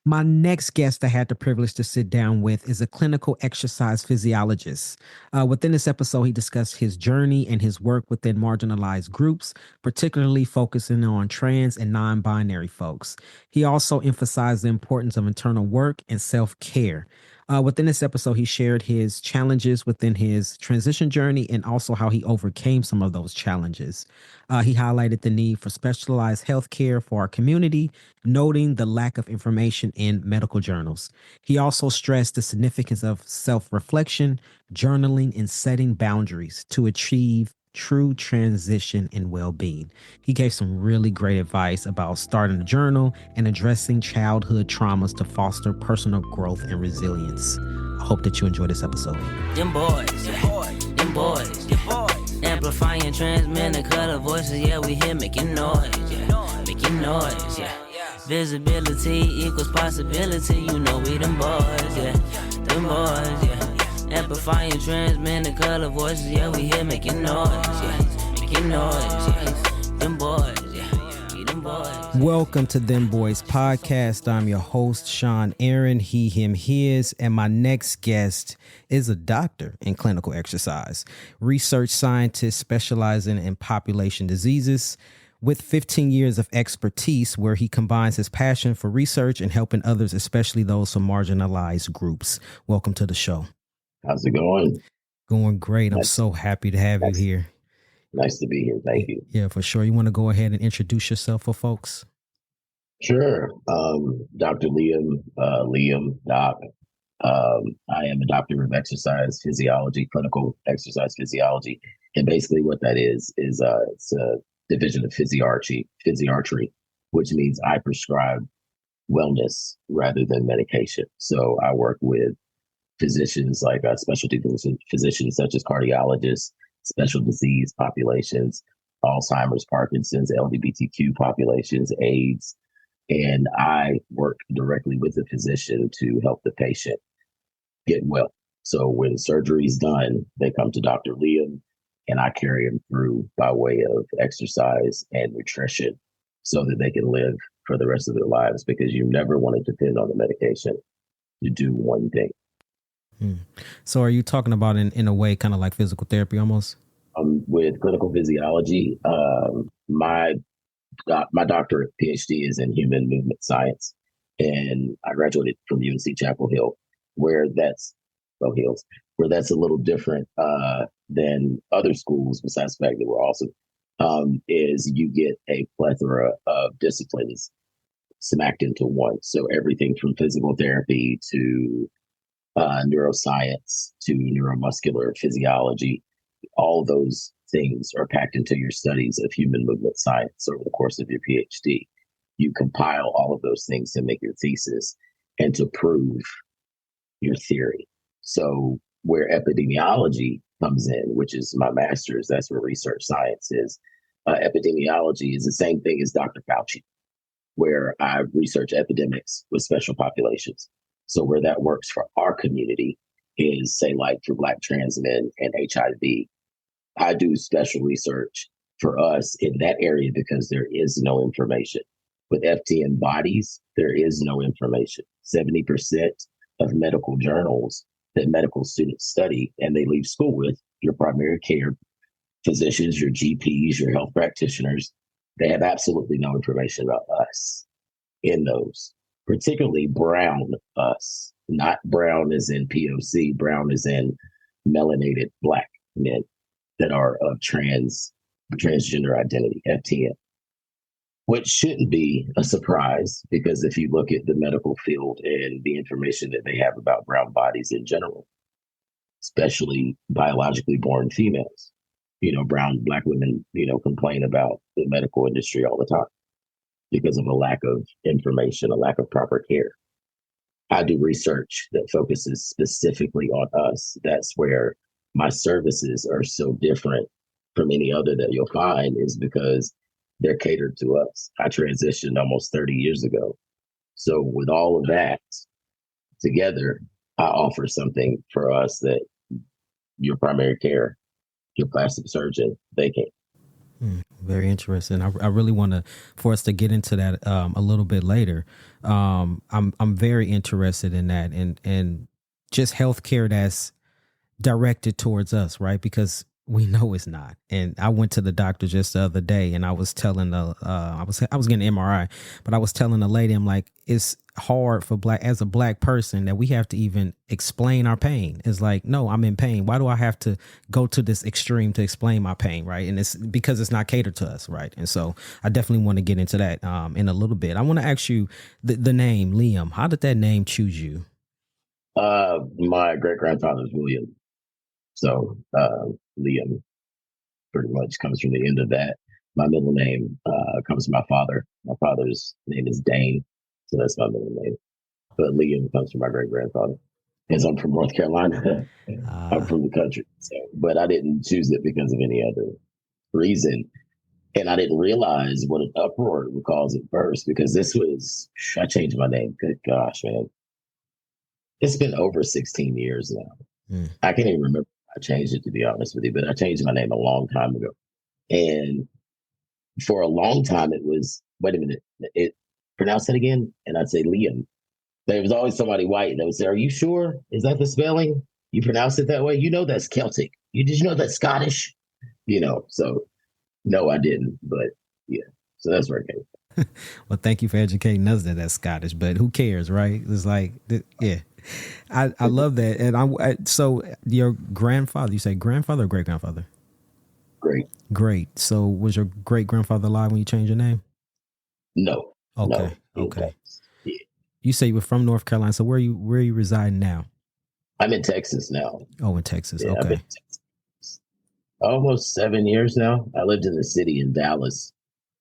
My next guest I had the privilege to sit down with is a clinical exercise physiologist. Within this episode, he discussed his journey and his work within marginalized groups, particularly focusing on trans and non binary folks. He also emphasized the importance of internal work and self care. Within this episode, he shared his challenges within his transition journey and also how he overcame some of those challenges. He highlighted the need for specialized health care for our community, noting the lack of information in medical journals. He also stressed the significance of self reflection, journaling, and setting boundaries to achieve true transition and well being. He gave some really great advice about starting a journal and addressing childhood traumas to foster personal growth and resilience. I hope that you enjoy this episode. Them boys, yeah. Them boys, yeah. Amplifying, transmitting color voices, yeah, we here making noise, yeah. Making noise, yeah. Visibility equals possibility, you know we them boys, yeah. Them boys, yeah. Amplifying, transmitting color voices, yeah, we here making noise, yeah. Making noise, yeah. Them boys, yeah. We them boys. Welcome to Dem Bois Podcast. I'm your host, Sean Aaron, he, him, his, and my next guest is a doctor in clinical exercise, research scientist specializing in population diseases, with 15 years of expertise where he combines his passion for research and helping others, especially those from marginalized groups. Welcome to the show. How's it going? Going great. I'm so happy to have you here. Nice to be here. Thank you. Yeah, for sure. You want to go ahead and introduce yourself for folks? Sure. Dr. Liam, Doc. I am a doctor of exercise physiology, clinical exercise physiology. And basically what that is it's a division of physiatry, which means I prescribe wellness rather than medication. So I work with physicians like specialty physicians such as cardiologists, special disease populations, Alzheimer's, Parkinson's, LGBTQ populations, AIDS. And I work directly with the physician to help the patient get well. So when surgery is done, they come to Dr. Liam and I carry them through by way of exercise and nutrition so that they can live for the rest of their lives, because you never want to depend on the medication to do one thing. So are you talking about in a way kind of like physical therapy almost? With clinical physiology, my doctorate PhD is in human movement science, and I graduated from UNC Chapel Hill, where that's a little different than other schools, besides the fact that we're awesome, is you get a plethora of disciplines smacked into one. So everything from physical therapy to neuroscience to neuromuscular physiology, all those things are packed into your studies of human movement science over the course of your PhD. You compile all of those things to make your thesis and to prove your theory. So where epidemiology comes in, which is my master's, that's where research science is. Epidemiology is the same thing as Dr. Fauci, where I research epidemics with special populations. So where that works for our community is, say, like for Black trans men and HIV. I do special research for us in that area because there is no information. With FTM bodies, there is no information. 70% of medical journals that medical students study and they leave school with, your primary care physicians, your GPs, your health practitioners, they have absolutely no information about us in those, particularly brown us, not brown as in POC, brown as in melanated Black men that are of transgender identity, FTM, which shouldn't be a surprise, because if you look at the medical field and the information that they have about brown bodies in general, especially biologically born females, brown Black women, complain about the medical industry all the time because of a lack of information, a lack of proper care. I do research that focuses specifically on us. That's where my services are so different from any other that you'll find, is because they're catered to us. I transitioned almost 30 years ago. So with all of that together, I offer something for us that your primary care, your plastic surgeon, they can't. Very interesting. I really want to for us to get into that a little bit later. I'm very interested in that and just healthcare that's directed towards us, right? Because we know it's not. And I went to the doctor just the other day, and I was telling the I was getting an MRI, but I was telling the lady, I'm like, it's hard for as a black person that we have to even explain our pain. It's like, no, I'm in pain. Why do I have to go to this extreme to explain my pain, right? And it's because it's not catered to us, right? And so I definitely want to get into that in a little bit. I want to ask you the name Liam. How did that name choose you? My great grandfather's William. So Liam pretty much comes from the end of that. My middle name comes from my father. My father's name is Dane, so that's my middle name. But Liam comes from my great grandfather. Because I'm from North Carolina, I'm from the country. So, but I didn't choose it because of any other reason. And I didn't realize what an uproar it would cause at first, because I changed my name. Good gosh, man. It's been over 16 years now. I can't even remember I changed it, to be honest with you, but I changed my name a long time ago. And for a long time, it was, wait a minute, pronounce it again? And I'd say Liam. There was always somebody white that would say, are you sure? Is that the spelling? You pronounce it that way? You know that's Celtic. Did you know that's Scottish? So no, I didn't. But yeah, so that's where it came from. Well, thank you for educating us that that's Scottish, but who cares, right? It's like, yeah. I love that. And so your grandfather, you say grandfather or great grandfather? Great. So was your great grandfather alive when you changed your name? No. Okay. No, okay. Yeah. You say you were from North Carolina. So where are you residing now? I'm in Texas now. Oh, in Texas. Yeah, okay. I've been in Texas almost 7 years now. I lived in the city in Dallas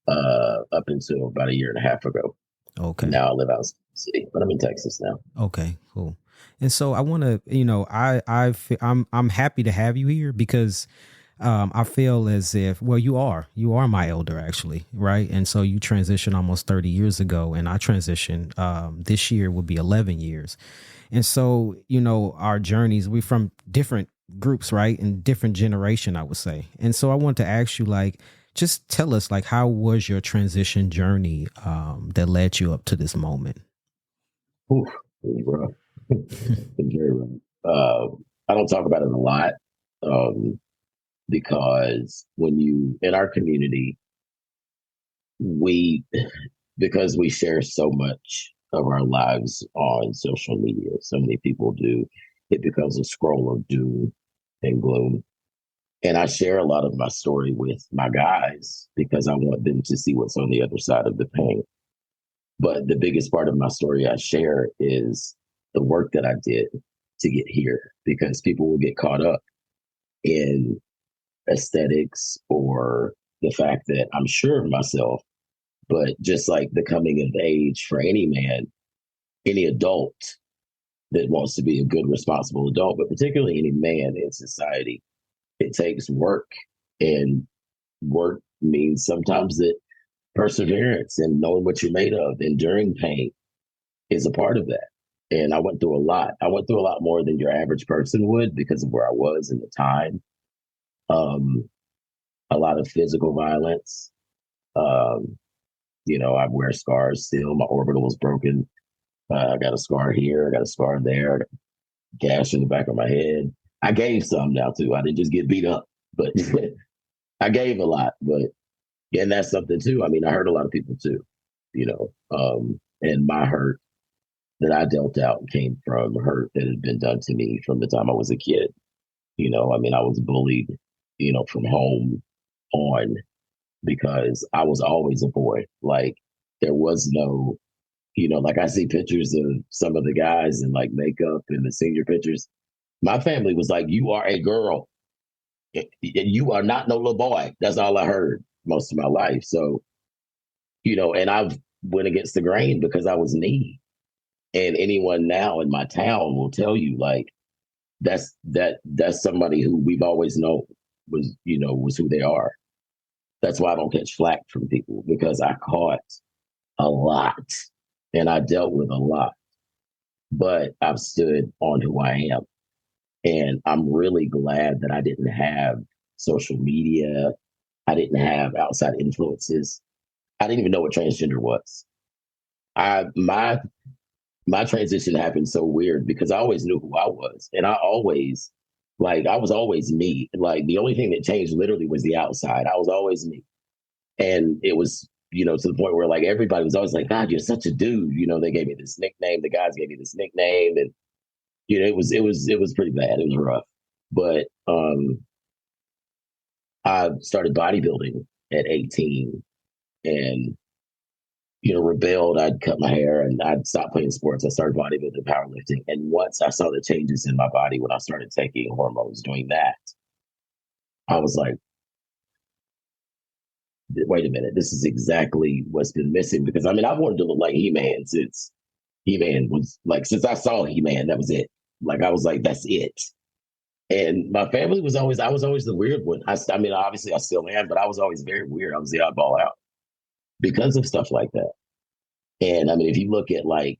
up until about a year and a half ago. Okay. Now I live out in the city, but I'm in Texas now. Okay, cool. And so I want to, I'm happy to have you here because I feel as if, well, you are my elder actually, right? And so you transitioned almost 30 years ago, and I transitioned this year will be 11 years. And so, our journeys, we're from different groups, right? And different generation, I would say. And so I want to ask you, just tell us, how was your transition journey that led you up to this moment? Ooh, it was rough. It was very rough. I don't talk about it a lot because in our community, because we share so much of our lives on social media, so many people do, it becomes a scroll of doom and gloom. And I share a lot of my story with my guys because I want them to see what's on the other side of the pain. But the biggest part of my story I share is the work that I did to get here, because people will get caught up in aesthetics or the fact that I'm sure of myself, but just like the coming of age for any man, any adult that wants to be a good, responsible adult, but particularly any man in society, it takes work, and work means sometimes that perseverance and knowing what you're made of, enduring pain is a part of that. And I went through a lot. I went through a lot more than your average person would because of where I was in the time. A lot of physical violence. I wear scars still. My orbital was broken. I got a scar here. I got a scar there. Gash in the back of my head. I gave some now too. I didn't just get beat up, but I gave a lot. But and that's something too. I mean, I hurt a lot of people too, and my hurt that I dealt out came from hurt that had been done to me from the time I was a kid. I mean, I was bullied, from home on because I was always a boy. Like there was no, I see pictures of some of the guys in like makeup and the senior pictures. My family was like, you are a girl. You are not no little boy. That's all I heard most of my life. So, and I've went against the grain because I was me. And anyone now in my town will tell you, that's somebody who we've always known was who they are. That's why I don't catch flack from people, because I caught a lot and I dealt with a lot, but I've stood on who I am. And I'm really glad that I didn't have social media. I didn't have outside influences. I didn't even know what transgender was. My transition happened so weird because I always knew who I was, and I was always me. Like the only thing that changed literally was the outside. I was always me, and it was to the point where like everybody was always like, "God, you're such a dude." They gave me this nickname. The guys gave me this nickname, and it was pretty bad. It was rough, but I started bodybuilding at 18, and rebelled. I'd cut my hair and I'd stop playing sports. I started bodybuilding, powerlifting. And once I saw the changes in my body when I started taking hormones doing that, I was like, wait a minute, this is exactly what's been missing. Because I've wanted to look like He-Man since since I saw He-Man, that was it. Like, I was like, that's it. And my family I was always the weird one. Obviously I still am, but I was always very weird. I was the oddball out because of stuff like that. And if you look at like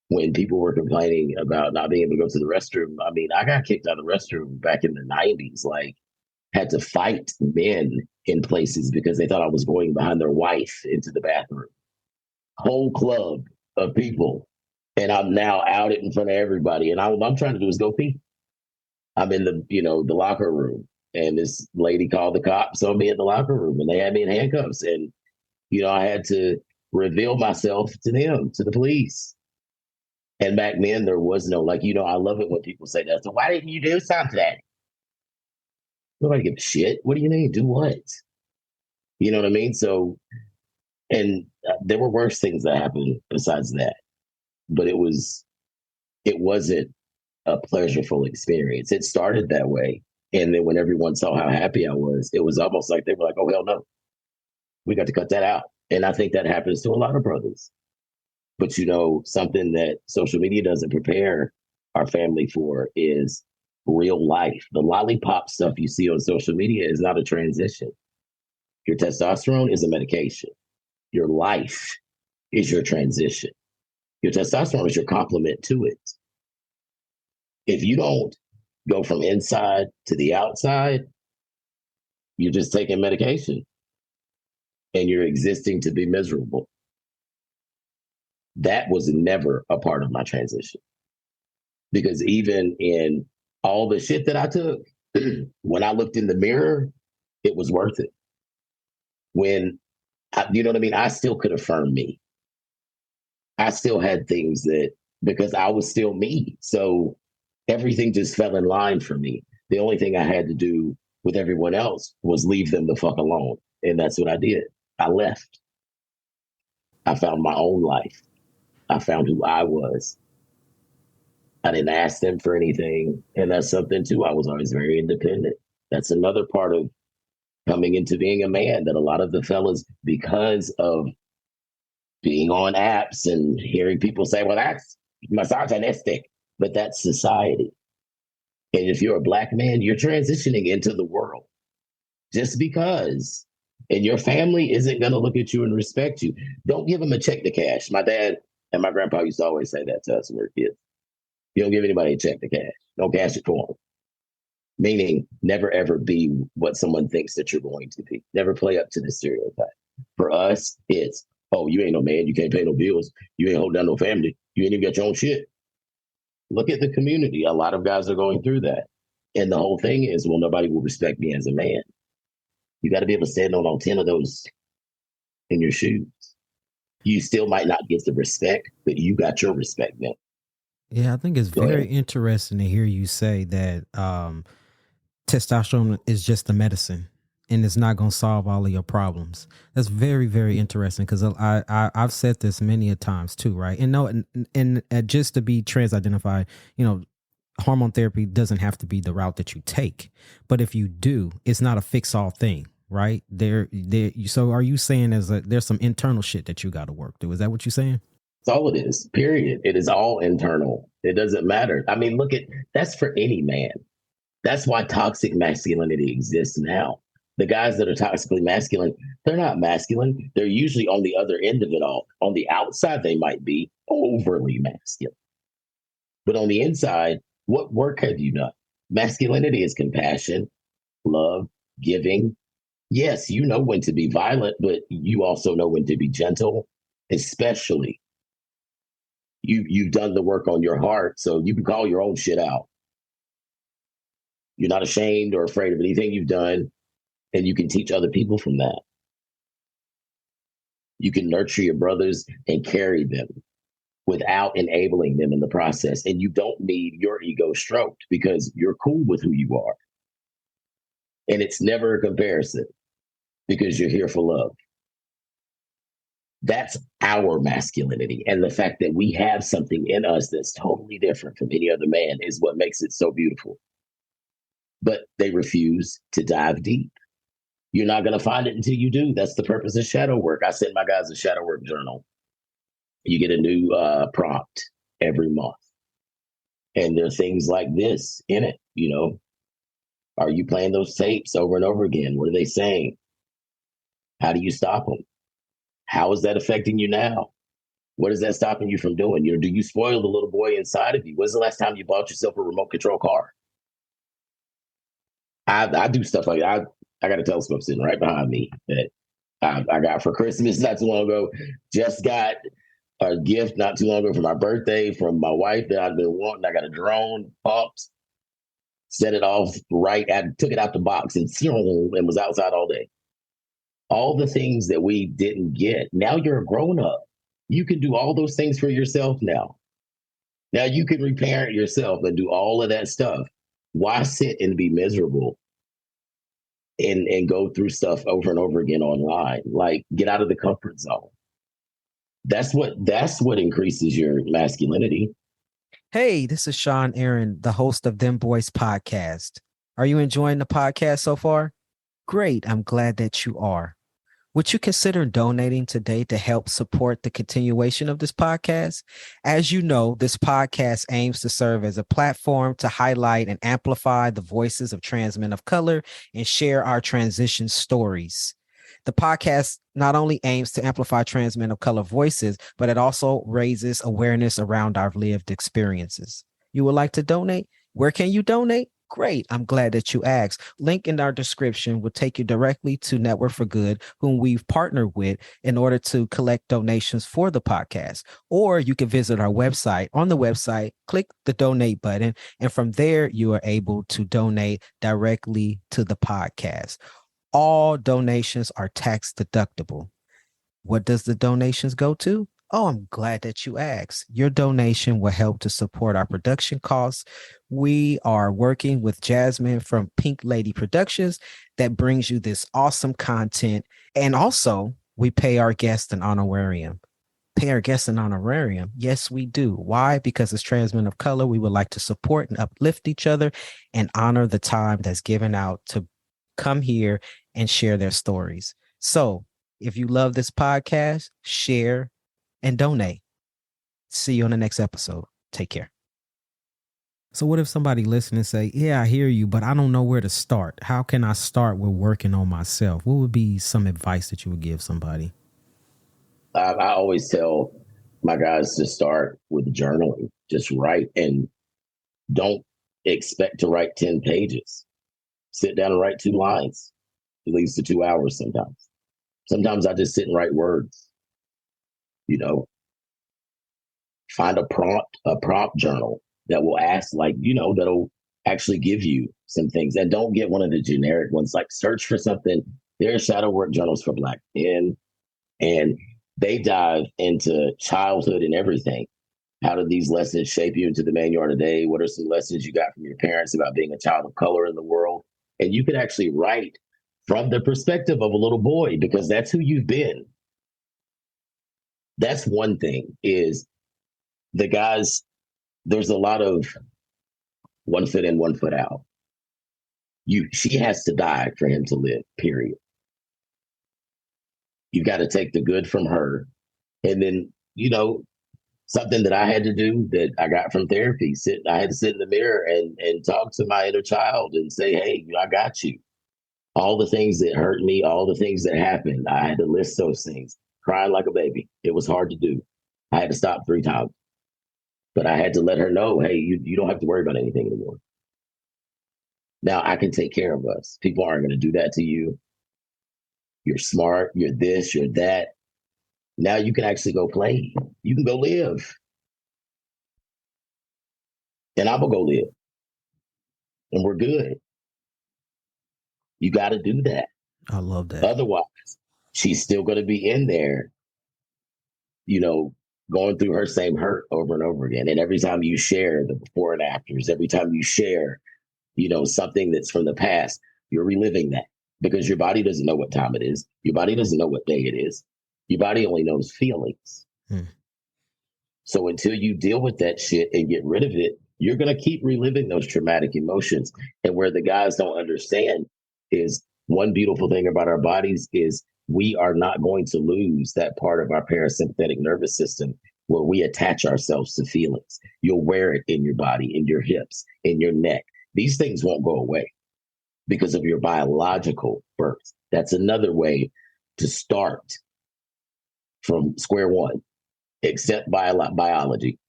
when people were complaining about not being able to go to the restroom, I got kicked out of the restroom back in the 90s, like had to fight men in places because they thought I was going behind their wife into the bathroom. Whole club of people. And I'm now out in front of everybody. And all I'm trying to do is go pee. I'm in the locker room, and this lady called the cops on me in the locker room, and they had me in handcuffs. And I had to reveal myself to them, to the police. And back then there was no, I love it when people say that. So why didn't you do something? Nobody gives a shit. What do you mean? Do what? You know what I mean? So, and there were worse things that happened besides that, but it wasn't a pleasurable experience. It started that way. And then when everyone saw how happy I was, it was almost like they were like, oh, hell no. We got to cut that out. And I think that happens to a lot of brothers. But something that social media doesn't prepare our family for is real life. The lollipop stuff you see on social media is not a transition. Your testosterone is a medication. Your life is your transition. Your testosterone is your complement to it. If you don't go from inside to the outside, you're just taking medication and you're existing to be miserable. That was never a part of my transition. Because even in all the shit that I took, when I looked in the mirror, it was worth it. When, I still could affirm me. I still had things because I was still me. So everything just fell in line for me. The only thing I had to do with everyone else was leave them the fuck alone. And that's what I did. I left. I found my own life. I found who I was. I didn't ask them for anything. And that's something too. I was always very independent. That's another part of coming into being a man, that a lot of the fellas, because of being on apps and hearing people say, well, that's misogynistic, but that's society. And if you're a Black man, you're transitioning into the world just because. And your family isn't going to look at you and respect you. Don't give them a check to cash. My dad and my grandpa used to always say that to us when we were kids. You don't give anybody a check to cash. Don't cash it for them. Meaning never, ever be what someone thinks that you're going to be. Never play up to the stereotype. For us, it's, oh, you ain't no man. You can't pay no bills. You ain't hold down no family. You ain't even got your own shit. Look at the community. A lot of guys are going through that. And the whole thing is, well, nobody will respect me as a man. You got to be able to stand on all 10 of those in your shoes. You still might not get the respect, but you got your respect now. Yeah, I think it's very interesting to hear you say that testosterone is just a medicine and it's not going to solve all of your problems. That's very, very interesting, because I've said this many a times too, right? And no, and just to be trans-identified, hormone therapy doesn't have to be the route that you take, but if you do, it's not a fix-all thing, right? So are you saying there's some internal shit that you got to work through? Is that what you're saying? That's all it is, period. It is all internal. It doesn't matter. That's for any man. That's why toxic masculinity exists now. The guys that are toxically masculine, they're not masculine. They're usually on the other end of it all. On the outside, they might be overly masculine. But on the inside, what work have you done? Masculinity is compassion, love, giving, Yes, you know when to be violent, but you also know when to be gentle, especially you've done the work on your heart, so you can call your own shit out. You're not ashamed or afraid of anything you've done, and you can teach other people from that. You can nurture your brothers and carry them without enabling them in the process. And you don't need your ego stroked because you're cool with who you are. And it's never a comparison because you're here for love. That's our masculinity. And the fact that we have something in us that's totally different from any other man is what makes it so beautiful. But they refuse to dive deep. You're not going to find it until you do. That's the purpose of shadow work. I send my guys a shadow work journal. You get a new prompt every month. And there are things like this in it, you know. Are you playing those tapes over and over again? What are they saying? How do you stop them? How is that affecting you now? What is that stopping you from doing? Do you spoil the little boy inside of you? When's the last time you bought yourself a remote control car? I do stuff like that. I got a telescope sitting right behind me that I got for Christmas not too long ago. Just got a gift not too long ago for my birthday from my wife that I've been wanting. I got a drone, popped, set it off right. I took it out the box and was outside all day. All the things that we didn't get. Now you're a grown up. You can do all those things for yourself now. Now you can reparent yourself and do all of that stuff. Why sit and be miserable and go through stuff over and over again online? Like, get out of the comfort zone. That's what increases your masculinity. Hey, this is Sean Aaron, the host of Dem Bois Podcast. Are you enjoying the podcast so far? Great. I'm glad that you are. Would you consider donating today to help support the continuation of this podcast? As you know, this podcast aims to serve as a platform to highlight and amplify the voices of trans men of color and share our transition stories. The podcast not only aims to amplify trans men of color voices, but it also raises awareness around our lived experiences. You would like to donate? Where can you donate? Great. I'm glad that you asked. Link in our description will take you directly to Network for Good, whom we've partnered with in order to collect donations for the podcast. Or you can visit our website. On the website, click the donate button, and from there, you are able to donate directly to the podcast. All donations are tax deductible. What does the donations go to? Oh, I'm glad that you asked. Your donation will help to support our production costs. We are working with Jasmine from Pink Lady Productions that brings you this awesome content. And also, we pay our guests an honorarium. Pay our guests an honorarium? Yes, we do. Why? Because as trans men of color, we would like to support and uplift each other and honor the time that's given out to come here and share their stories. So if you love this podcast, share and donate. See you on the next episode. Take care. So what if somebody listening say, yeah, I hear you, but I don't know where to start. How can I start with working on myself? What would be some advice that you would give somebody? I always tell my guys to start with journaling. Just write, and don't expect to write 10 pages. Sit down and write 2 lines. It leads to 2 hours sometimes. Sometimes I just sit and write words. You know, find a prompt journal that will ask, like, you know, that'll actually give you some things. And don't get one of the generic ones. Like, search for something. There are shadow work journals for Black men, and they dive into childhood and everything. How did these lessons shape you into the man you are today? What are some lessons you got from your parents about being a child of color in the world? And you can actually write from the perspective of a little boy, because that's who you've been. That's one thing, is the guys, there's a lot of 1 foot in, 1 foot out. She has to die for him to live, period. You've got to take the good from her. And then, you know, something that I had to do that I got from therapy, I had to sit in the mirror and talk to my inner child and say, hey, I got you. All the things that hurt me, all the things that happened, I had to list those things. Crying like a baby. It was hard to do. I had to stop 3 times. But I had to let her know, hey, you don't have to worry about anything anymore. Now I can take care of us. People aren't going to do that to you. You're smart. You're this, you're that. Now you can actually go play. You can go live. And I'm going to go live. And we're good. You got to do that. I love that. Otherwise, she's still going to be in there, you know, going through her same hurt over and over again. And every time you share the before and afters, every time you share, you know, something that's from the past, you're reliving that because your body doesn't know what time it is. Your body doesn't know what day it is. Your body only knows feelings. So until you deal with that shit and get rid of it, you're going to keep reliving those traumatic emotions. And where the guys don't understand is one beautiful thing about our bodies is we are not going to lose that part of our parasympathetic nervous system where we attach ourselves to feelings. You'll wear it in your body, in your hips, in your neck. These things won't go away because of your biological birth. That's another way to start from square one, except biology.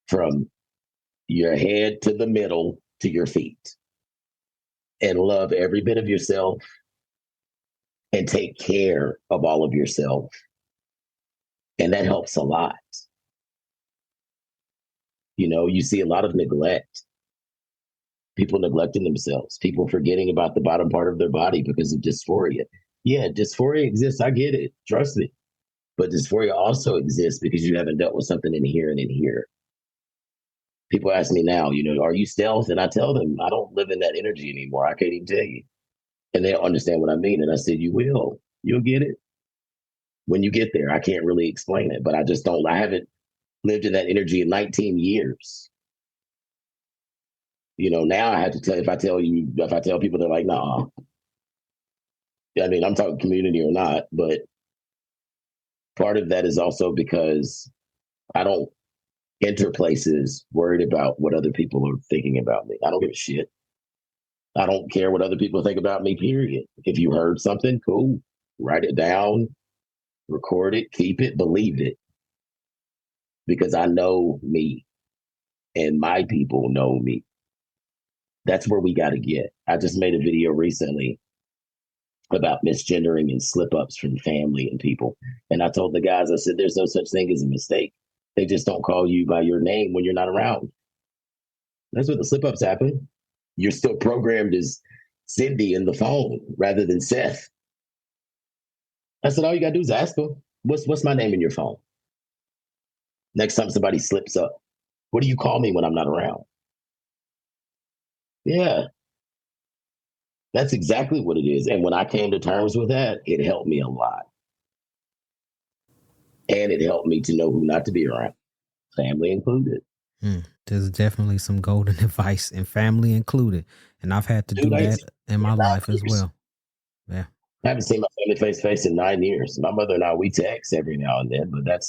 From your head to the middle to your feet. And love every bit of yourself and take care of all of yourself. And that helps a lot. You know, you see a lot of neglect. People neglecting themselves, people forgetting about the bottom part of their body because of dysphoria. Yeah, dysphoria exists. I get it. Trust me. But dysphoria also exists because you haven't dealt with something in here and in here. People ask me now, you know, are you stealth? And I tell them, I don't live in that energy anymore. I can't even tell you. And they don't understand what I mean. And I said, you will. You'll get it. When you get there, I can't really explain it, but I just don't. I haven't lived in that energy in 19 years. You know, now I have to tell, if I tell people, they're like, nah. I mean, I'm talking community or not, but part of that is also because I don't enter places worried about what other people are thinking about me. I don't give a shit. I don't care what other people think about me, period. If you heard something, cool. Write it down, record it, keep it, believe it. Because I know me and my people know me. That's where we got to get. I just made a video recently about misgendering and slip-ups from family and people. And I told the guys, I said, there's no such thing as a mistake. They just don't call you by your name when you're not around. That's what the slip-ups happen. You're still programmed as Cindy in the phone rather than Seth. I said, all you got to do is ask them, what's my name in your phone? Next time somebody slips up, what do you call me when I'm not around? Yeah. That's exactly what it is. And when I came to terms with that, it helped me a lot. And it helped me to know who not to be around, family included. There's definitely some golden advice, and family included. And I've had to do that in my life as well. Yeah. I haven't seen my family face to face in 9 years. My mother and I, we text every now and then, but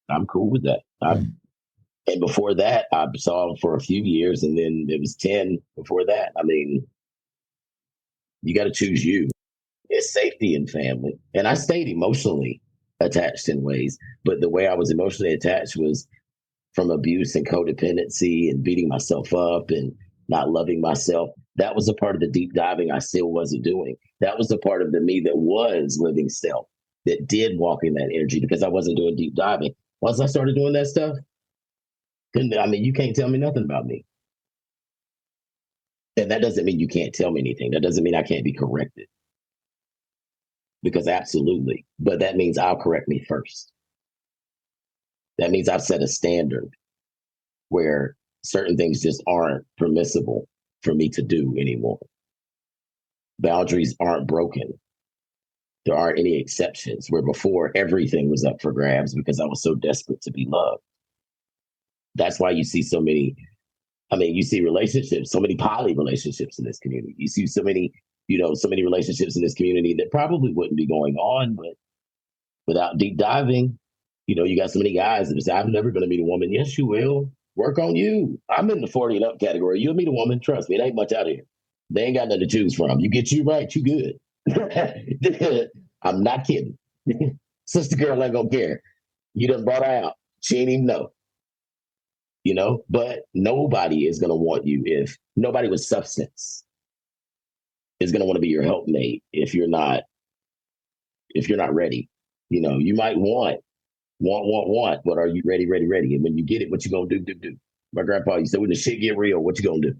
I'm cool with that. And before that, I saw them for a few years, and then it was 10 before that. I mean, you got to choose you. It's safety in family. And I stayed emotionally attached in ways, but the way I was emotionally attached was from abuse and codependency and beating myself up and not loving myself. That was a part of the deep diving I still wasn't doing. That was the part of the me that was living stealth, that did walk in that energy because I wasn't doing deep diving. Once I started doing that stuff, you can't tell me nothing about me. And that doesn't mean you can't tell me anything. That doesn't mean I can't be corrected. Because absolutely. But that means I'll correct me first. That means I've set a standard where certain things just aren't permissible for me to do anymore. Boundaries aren't broken. There aren't any exceptions, where before everything was up for grabs because I was so desperate to be loved. That's why you see so many, you see relationships, so many poly relationships in this community. You see so many relationships in this community that probably wouldn't be going on, but without deep diving, you got so many guys that say, I'm never going to meet a woman. Yes, you will. Work on you. I'm in the 40 and up category. You'll meet a woman. Trust me, it ain't much out here. They ain't got nothing to choose from. You get you right, you good. I'm not kidding. Sister girl ain't gonna care. You done brought her out. She ain't even know. But nobody is gonna want you if nobody with substance is gonna want to be your helpmate if you're not if you're not ready. You might want, but are you ready? And when you get it, what you gonna do? My grandpa used to say, when the shit get real, what you gonna do?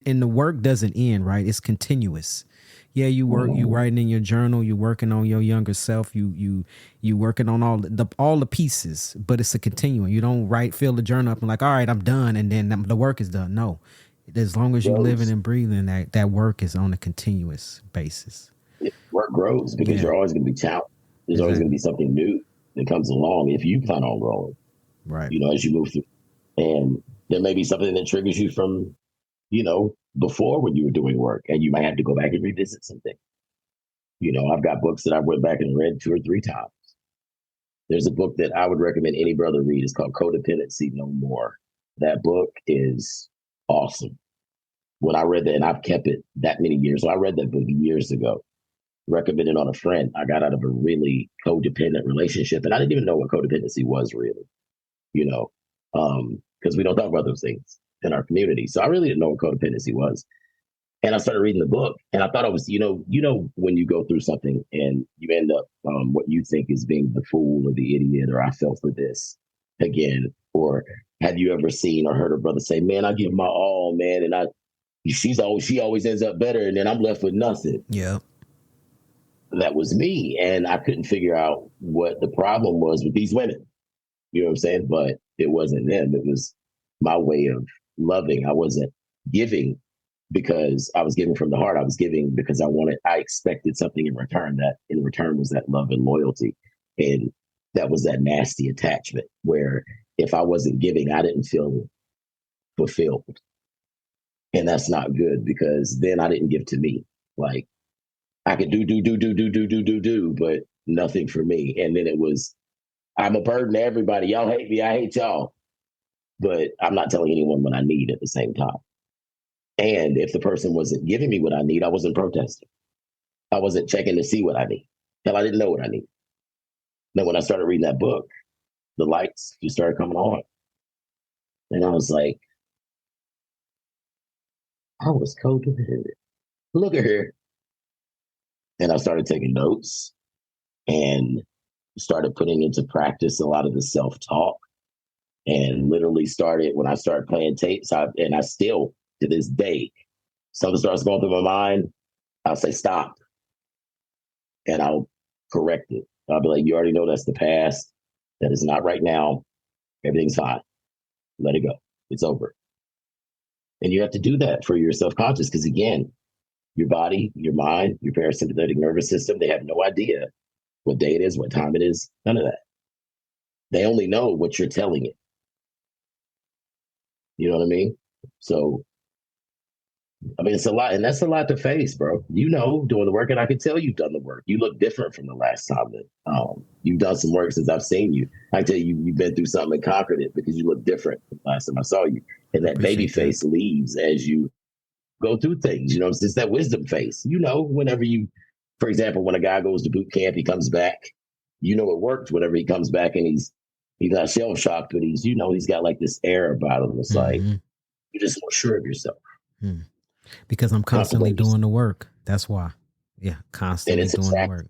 And the work doesn't end, right? It's continuous. Yeah, you work, you writing in your journal, you working on your younger self, you working on all the pieces, but it's a continuum. You don't fill the journal up and like, all right, I'm done, and then the work is done. No, as long as you living and breathing, that work is on a continuous basis. Work grows because you're always going to be challenged. There's always going to be something new that comes along if you plan on growing. Right. As you move through, and there may be something that triggers you from, before when you were doing work, and you might have to go back and revisit something. I've got books that I went back and read 2 or 3 times. There's a book that I would recommend any brother read. It's called Codependency No More. That book is awesome. When I read that, and I've kept it that many years, so I read that book years ago, recommended on a friend. I got out of a really codependent relationship, and I didn't even know what codependency was really, because we don't talk about those things in our community. So I really didn't know what codependency was. And I started reading the book, and I thought it was, when you go through something and you end up what you think is being the fool or the idiot, or I fell for this again, or have you ever seen or heard a brother say, man, I give my all, man, and she always ends up better, and then I'm left with nothing. Yeah. That was me, and I couldn't figure out what the problem was with these women. You know what I'm saying? But it wasn't them. It was my way of loving. I wasn't giving because I was giving from the heart. I was giving because I expected something in return. That in return was that love and loyalty. And that was that nasty attachment where if I wasn't giving, I didn't feel fulfilled. And that's not good, because then I didn't give to me. Like, I could do, but nothing for me. And then it was, I'm a burden to everybody. Y'all hate me. I hate y'all. But I'm not telling anyone what I need at the same time. And if the person wasn't giving me what I need, I wasn't protesting. I wasn't checking to see what I need. Hell, I didn't know what I need. Then when I started reading that book, the lights just started coming on. And I was like, I was codependent. Look at her. And I started taking notes and started putting into practice a lot of the self-talk, and literally started, when I started playing tapes, and I still, to this day, something starts going through my mind, I'll say, stop. And I'll correct it. I'll be like, you already know that's the past. That is not right now. Everything's fine. Let it go. It's over. And you have to do that for your self-conscious, because again, your body, your mind, your parasympathetic nervous system, they have no idea what day it is, what time it is, none of that. They only know what you're telling it. You know what I mean? So, it's a lot, and that's a lot to face, bro. Doing the work, and I can tell you've done the work. You look different from the last time that you've done some work since I've seen you. I can tell you've been through something and conquered it, because you look different from the last time I saw you. And that baby face leaves as you go through things. It's that wisdom face. Whenever for example, when a guy goes to boot camp, he comes back. It worked whenever he comes back, and he's not shell shocked, but he's got like this air about him. It's like, you're just more sure of yourself. Because I'm constantly doing the work. That's why. Yeah, constantly doing the work.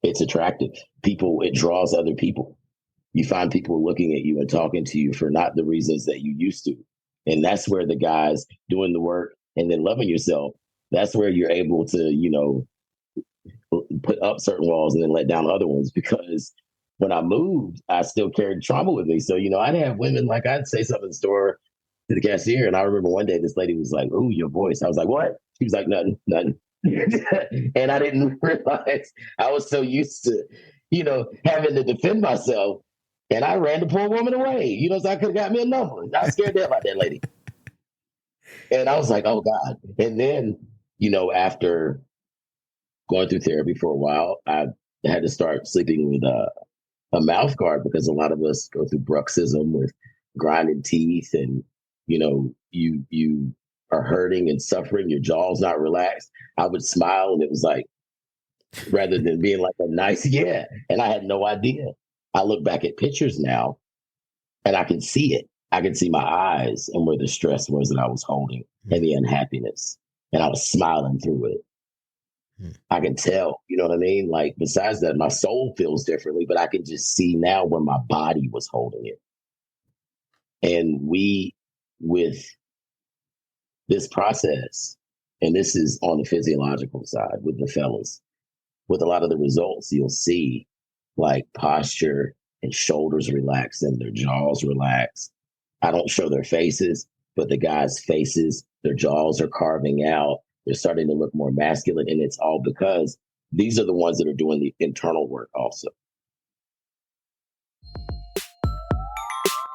It's attractive. It draws other people. You find people looking at you and talking to you for not the reasons that you used to. And that's where the guys doing the work and then loving yourself, that's where you're able to, put up certain walls and then let down other ones. Because when I moved, I still carried trauma with me. So, I'd have women, like, I'd say something in the store to the cashier. And I remember one day this lady was like, "Ooh, your voice." I was like, "What?" She was like, nothing. And I didn't realize I was so used to, having to defend myself. And I ran the poor woman away, so I could have got me a number. I was scared to death about that lady. And I was like, oh God. And then, after going through therapy for a while, I had to start sleeping with a mouth guard, because a lot of us go through bruxism with grinding teeth, and, you are hurting and suffering. Your jaw's not relaxed. I would smile, and it was like, rather than being like a nice, yeah. And I had no idea. I look back at pictures now and I can see it. I can see my eyes and where the stress was that I was holding and the unhappiness. And I was smiling through it. I can tell, you know what I mean? Like, besides that, my soul feels differently, but I can just see now where my body was holding it. And with this process, and this is on the physiological side with the fellas, with a lot of the results, you'll see like posture and shoulders relax and their jaws relax. I don't show their faces, but the guys' faces, their jaws are carving out. They're starting to look more masculine. And it's all because these are the ones that are doing the internal work also.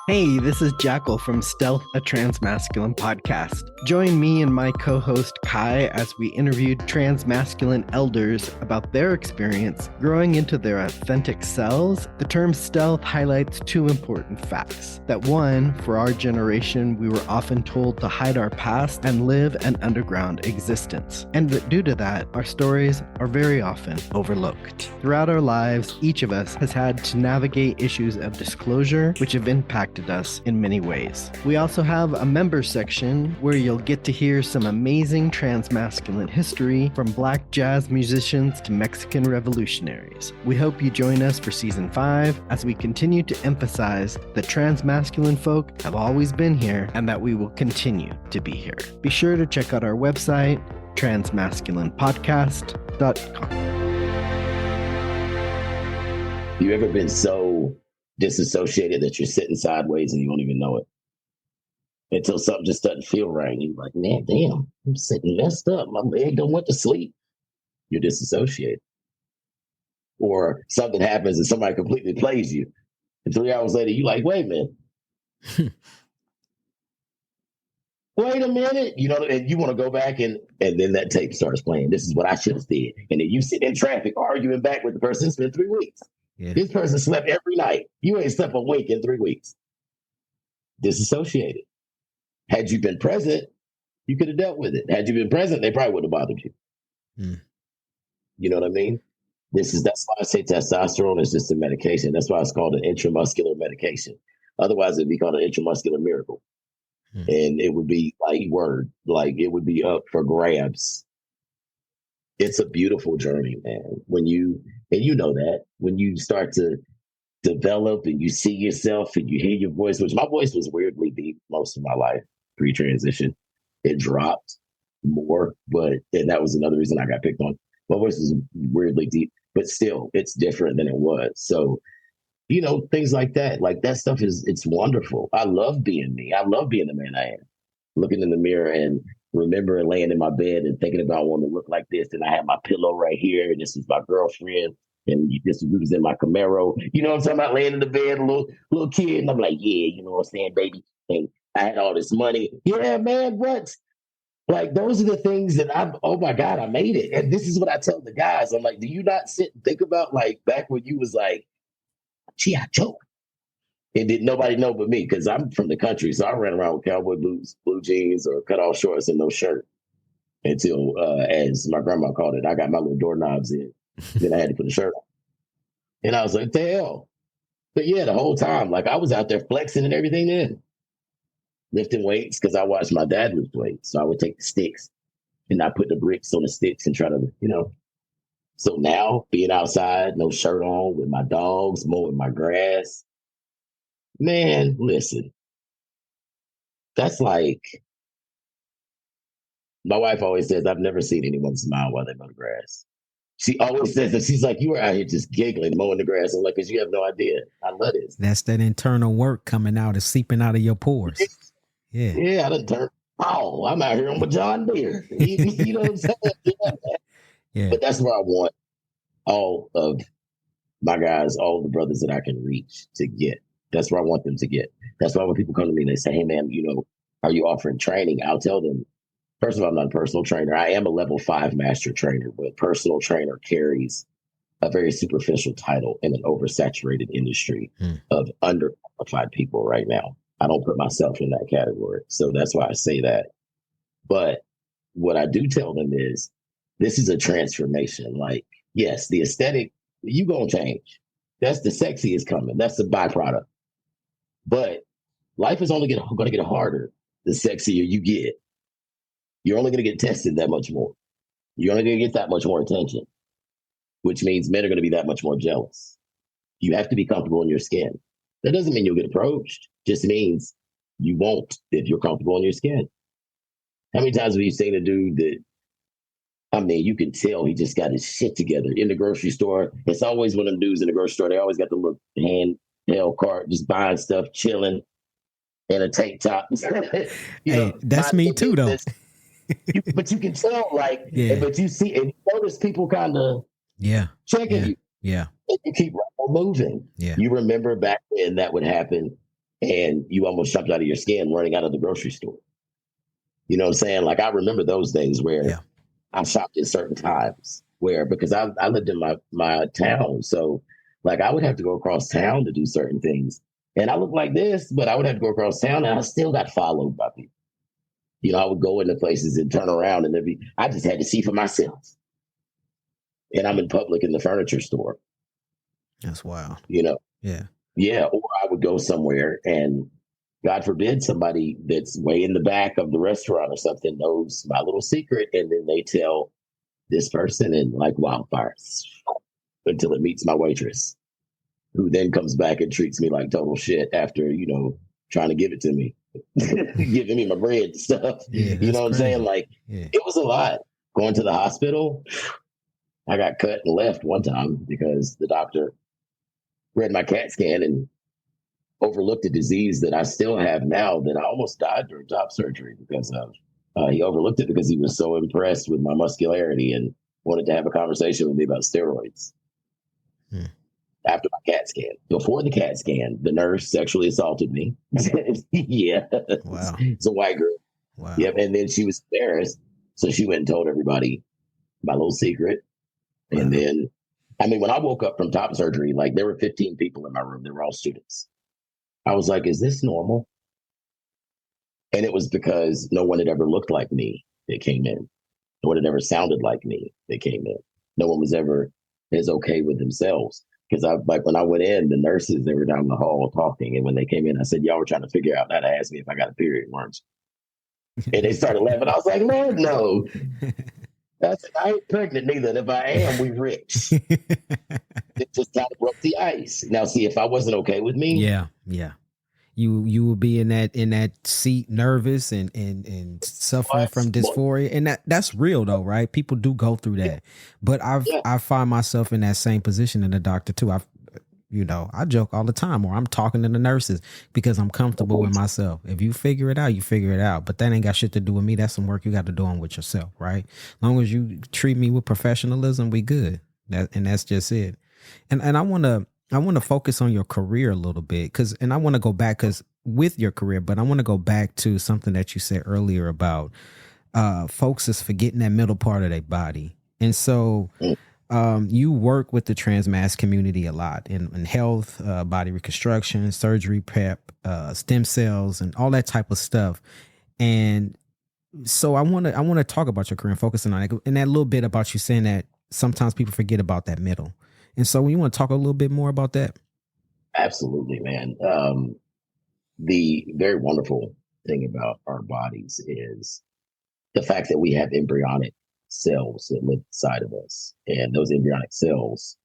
Hey, this is Jackal from Stealth, a Transmasculine podcast. Join me and my co-host Kai as we interviewed transmasculine elders about their experience growing into their authentic selves. The term stealth highlights two important facts. That one, for our generation, we were often told to hide our past and live an underground existence. And that due to that, our stories are very often overlooked. Throughout our lives, each of us has had to navigate issues of disclosure, which have impacted us in many ways. We also have a member section where you'll get to hear some amazing transmasculine history from Black jazz musicians to Mexican revolutionaries. We hope you join us for season 5 as we continue to emphasize that transmasculine folk have always been here and that we will continue to be here. Be sure to check out our website, transmasculinepodcast.com. You ever been so disassociated that you're sitting sideways and you don't even know it until something just doesn't feel right? And you're like, man, damn, I'm sitting messed up. My leg don't went to sleep. You're disassociated. Or something happens and somebody completely plays you. And 3 hours later, you're like, wait a minute. Wait a minute. You know, and you want to go back and then that tape starts playing. This is what I should have did. And then you sit in traffic arguing back with the person. It's been 3 weeks. Yeah. This person slept every night. You ain't slept awake in 3 weeks. Disassociated. Had you been present, you could have dealt with it. Had you been present, they probably would have bothered you. You know what I mean? That's why I say testosterone is just a medication. That's why it's called an intramuscular medication. Otherwise, it'd be called an intramuscular miracle. And it would be it would be up for grabs. It's a beautiful journey, man. When you know that, when you start to develop and you see yourself and you hear your voice, which my voice was weirdly deep most of my life, pre-transition. It dropped more, and that was another reason I got picked on. My voice was weirdly deep, but still, it's different than it was. So, you know, things like that stuff it's wonderful. I love being me. I love being the man I am. Looking in the mirror and remembering laying in my bed and thinking about wanting to look like this. And I had my pillow right here. And this is my girlfriend. And this was in my Camaro. You know what I'm talking about? Laying in the bed, a little kid. And I'm like, yeah, you know what I'm saying, baby? And I had all this money. Yeah, man, what? Like, those are the things that oh my God, I made it. And this is what I tell the guys. I'm like, do you not sit and think about like back when you was like, gee, I joke. And didn't nobody know but me, because I'm from the country. So I ran around with cowboy boots, blue jeans, or cut off shorts and no shirt until, as my grandma called it, I got my little doorknobs in. Then I had to put a shirt on. And I was like, the hell? But yeah, the whole time, like I was out there flexing and everything then. Lifting weights, because I watched my dad lift weights. So I would take the sticks and I put the bricks on the sticks and try to, you know. So now being outside, no shirt on, with my dogs, mowing my grass. Man, listen. That's like, my wife always says, I've never seen anyone smile while they mow the grass. She always says that. She's like, you were out here just giggling, mowing the grass. I'm like, because you have no idea. I love this. That's that internal work coming out and seeping out of your pores. Yeah. Yeah, I done turned. Oh, I'm out here on my John Deere. You know what I'm saying? Yeah. But that's where I want all of my guys, all the brothers that I can reach to get. That's where I want them to get. That's why when people come to me and they say, hey, man, you know, are you offering training? I'll tell them, first of all, I'm not a personal trainer. I am a level 5 master trainer, but personal trainer carries a very superficial title in an oversaturated industry of underqualified people right now. I don't put myself in that category. So that's why I say that. But what I do tell them is this is a transformation. Like, yes, the aesthetic, you gonna change. That's the sexy is coming. That's the byproduct. But life is only going to get harder the sexier you get. You're only going to get tested that much more. You're only going to get that much more attention, which means men are going to be that much more jealous. You have to be comfortable in your skin. That doesn't mean you'll get approached. Just means you won't if you're comfortable in your skin. How many times have you seen a dude that, I mean, you can tell he just got his shit together in the grocery store? It's always one of them dudes in the grocery store. They always got the little handheld cart, just buying stuff, chilling, and a tank top. That's me too, though. But you can tell, like, yeah. But you see, and you notice people kind of checking you. Yeah. And you keep moving. Yeah. You remember back when that would happen and you almost jumped out of your skin running out of the grocery store. You know what I'm saying? Like, I remember those days where I shopped at certain times because I lived in my town. So, like, I would have to go across town to do certain things. And I looked like this, but I would have to go across town and I still got followed by people. You know, I would go into places and turn around and I just had to see for myself. And I'm in public in the furniture store. That's wild. You know? Yeah. Yeah. Or I would go somewhere and God forbid somebody that's way in the back of the restaurant or something knows my little secret. And then they tell this person and like wildfires until it meets my waitress, who then comes back and treats me like total shit after, you know, trying to give it to me, giving me my bread and stuff. Yeah, you know what I'm saying? Like, it was a lot. Going to the hospital, I got cut and left one time because the doctor read my CAT scan and overlooked a disease that I still have now that I almost died during top surgery because of. He overlooked it because he was so impressed with my muscularity and wanted to have a conversation with me about steroids. After my CAT scan. Before the CAT scan, the nurse sexually assaulted me. Yeah. Wow. It's a white girl. Wow. Yep. And then she was embarrassed. So she went and told everybody my little secret. Wow. And then, I mean, when I woke up from top surgery, like there were 15 people in my room. They were all students. I was like, is this normal? And it was because no one had ever looked like me that came in. No one had ever sounded like me that came in. No one was ever as okay with themselves. Because when I went in, the nurses, they were down the hall talking. And when they came in, I said, y'all were trying to figure out how to ask me if I got a period, weren't you? And they started laughing. I was like, Lord, no. I said, I ain't pregnant neither. And if I am, we rich. It just kind of broke the ice. Now, see, if I wasn't okay with me. Yeah. You will be in that seat, nervous and suffering from dysphoria, and that's real though, right? People do go through that, but I find myself in that same position in the doctor too. I joke all the time, or I'm talking to the nurses because I'm comfortable with myself. If you figure it out, you figure it out, but that ain't got shit to do with me. That's some work you got to do on with yourself, right? As long as you treat me with professionalism, we good. That's just it. And I want to focus on your career a little bit and I want to go back with your career, but I want to go back to something that you said earlier about folks is forgetting that middle part of their body. And so you work with the trans mass community a lot in health, body reconstruction, surgery prep, stem cells, and all that type of stuff. And so I want to talk about your career and focusing on it, and that little bit about you saying that sometimes people forget about that middle. And so you want to talk a little bit more about that? Absolutely, man. The very wonderful thing about our bodies is the fact that we have embryonic cells that live inside of us. And those embryonic cells,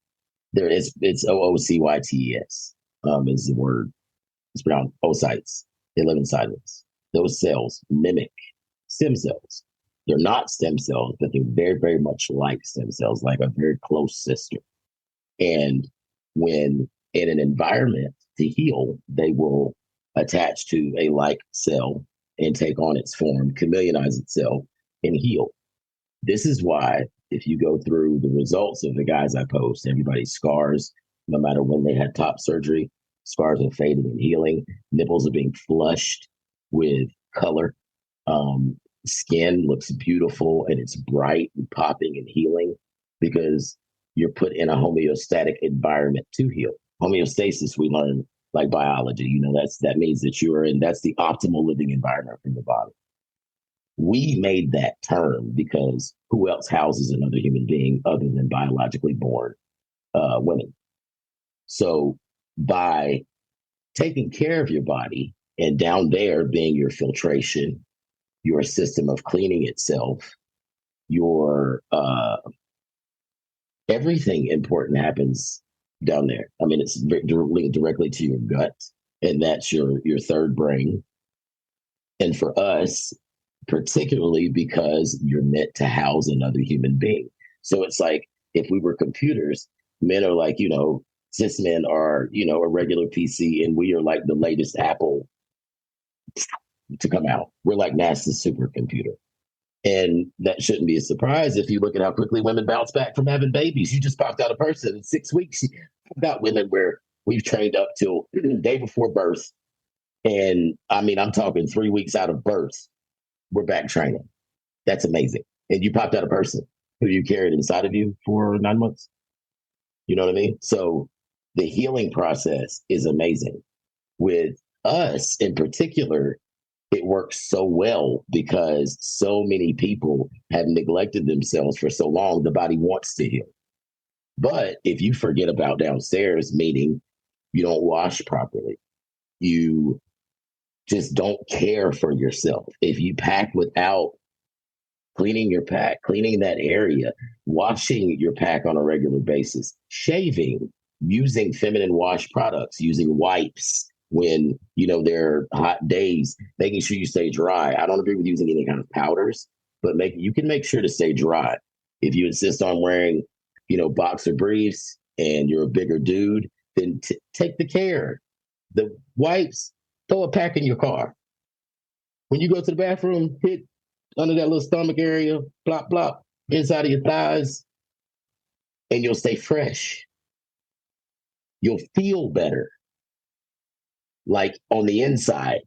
it's oocytes is the word. It's pronounced oocytes. They live inside of us. Those cells mimic stem cells. They're not stem cells, but they're very, very much like stem cells, like a very close sister. And when in an environment to heal, they will attach to a like cell and take on its form, chameleonize itself, and heal. This is why, if you go through the results of the guys I post, everybody's scars, no matter when they had top surgery, scars are fading and healing. Nipples are being flushed with color. Skin looks beautiful and it's bright and popping and healing because you're put in a homeostatic environment to heal. Homeostasis, we learn like biology, that means that that's the optimal living environment for the body. We made that term because who else houses another human being other than biologically born women? So by taking care of your body and down there being your filtration, your system of cleaning itself, your everything important happens down there. I mean, it's linked directly to your gut, and that's your third brain. And for us, particularly because you're meant to house another human being. So it's like if we were computers, men are like, cis men are, a regular PC, and we are like the latest Apple to come out. We're like NASA's supercomputer. And that shouldn't be a surprise if you look at how quickly women bounce back from having babies. You just popped out a person in 6 weeks. I've got women where we've trained up till the day before birth. And I mean, I'm talking 3 weeks out of birth, we're back training. That's amazing. And you popped out a person who you carried inside of you for 9 months. You know what I mean? So the healing process is amazing. With us in particular, it works so well because so many people have neglected themselves for so long, the body wants to heal. But if you forget about downstairs, meaning you don't wash properly, you just don't care for yourself. If you pack without cleaning your pack, cleaning that area, washing your pack on a regular basis, shaving, using feminine wash products, using wipes when, there are hot days, making sure you stay dry. I don't agree with using any kind of powders, but you can make sure to stay dry. If you insist on wearing, boxer briefs and you're a bigger dude, then take the care. The wipes, throw a pack in your car. When you go to the bathroom, hit under that little stomach area, plop, plop, inside of your thighs, and you'll stay fresh. You'll feel better, like on the inside,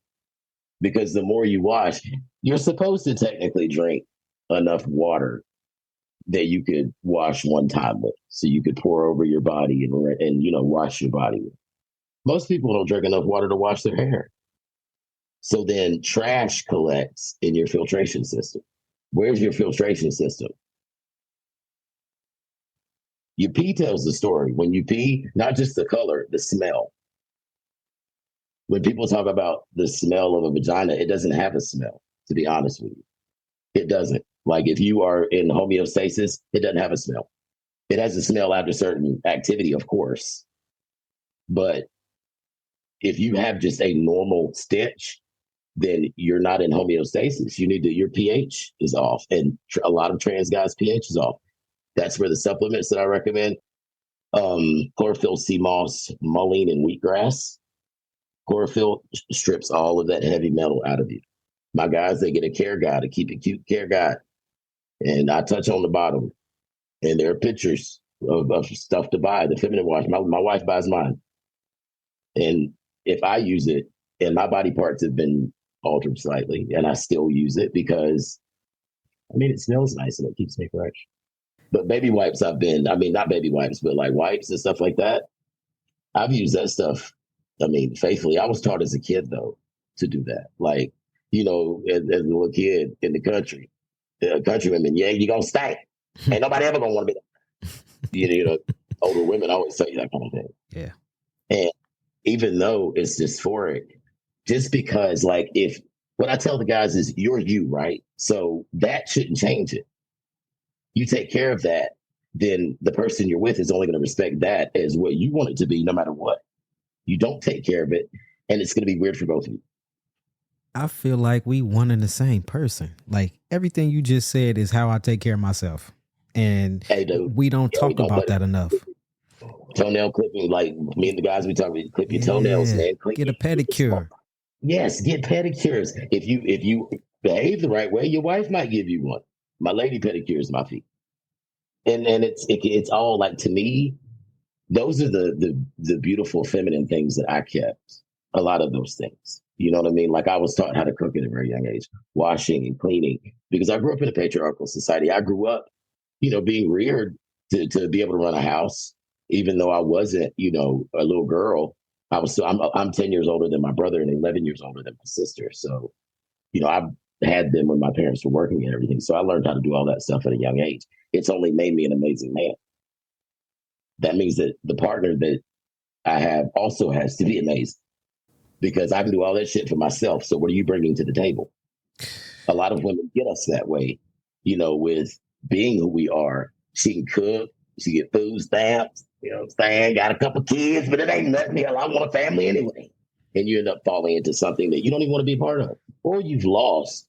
because the more you wash, you're supposed to technically drink enough water that you could wash one time with. So you could pour over your body and wash your body with. Most people don't drink enough water to wash their hair. So then trash collects in your filtration system. Where's your filtration system? Your pee tells the story. When you pee, not just the color, the smell. When people talk about the smell of a vagina, it doesn't have a smell, to be honest with you. It doesn't. Like if you are in homeostasis, it doesn't have a smell. It has a smell after certain activity, of course. But if you have just a normal stench, then you're not in homeostasis. Your pH is off. And a lot of trans guys' pH is off. That's where the supplements that I recommend, chlorophyll, sea moss, mullein, and wheatgrass. Chlorophyll strips all of that heavy metal out of you. My guys, they get a care guide, a keep it cute care guide. And I touch on the bottom. And there are pictures of stuff to buy, the feminine wash. My wife buys mine. And if I use it, and my body parts have been altered slightly, and I still use it because, it smells nice and it keeps me fresh. But baby wipes, not baby wipes, but like wipes and stuff like that. I've used that stuff, faithfully. I was taught as a kid, though, to do that. Like, as a little kid in the country women, yeah, you're going to stink. Ain't nobody ever going to want to be that. Older women always say that kind of thing. Yeah. And even though it's dysphoric, just because, if what I tell the guys is you're you, right? So that shouldn't change it. You take care of that, then the person you're with is only going to respect that as what you want it to be, no matter what. You don't take care of it, and it's going to be weird for both of you. I feel like we one and the same person. Like everything you just said is how I take care of myself. And we don't talk about that enough. Toenail clipping, like me and the guys we talk about, clip your toenails, man. Get a pedicure. Yes, get pedicures. If you behave the right way, your wife might give you one. My lady pedicures my feet. And it's all like, to me, those are the beautiful feminine things that I kept. A lot of those things. You know what I mean? Like I was taught how to cook at a very young age, washing and cleaning, because I grew up in a patriarchal society. I grew up, being reared to be able to run a house, even though I wasn't, a little girl. I'm 10 years older than my brother and 11 years older than my sister. So, I've had them when my parents were working and everything. So I learned how to do all that stuff at a young age. It's only made me an amazing man. That means that the partner that I have also has to be amazing, because I can do all that shit for myself. So what are you bringing to the table? A lot of women get us that way, with being who we are. She can cook, she get food stamps, you know what I'm saying? Got a couple kids, but it ain't nothing. Hell, I want a family anyway. And you end up falling into something that you don't even want to be a part of. Or you've lost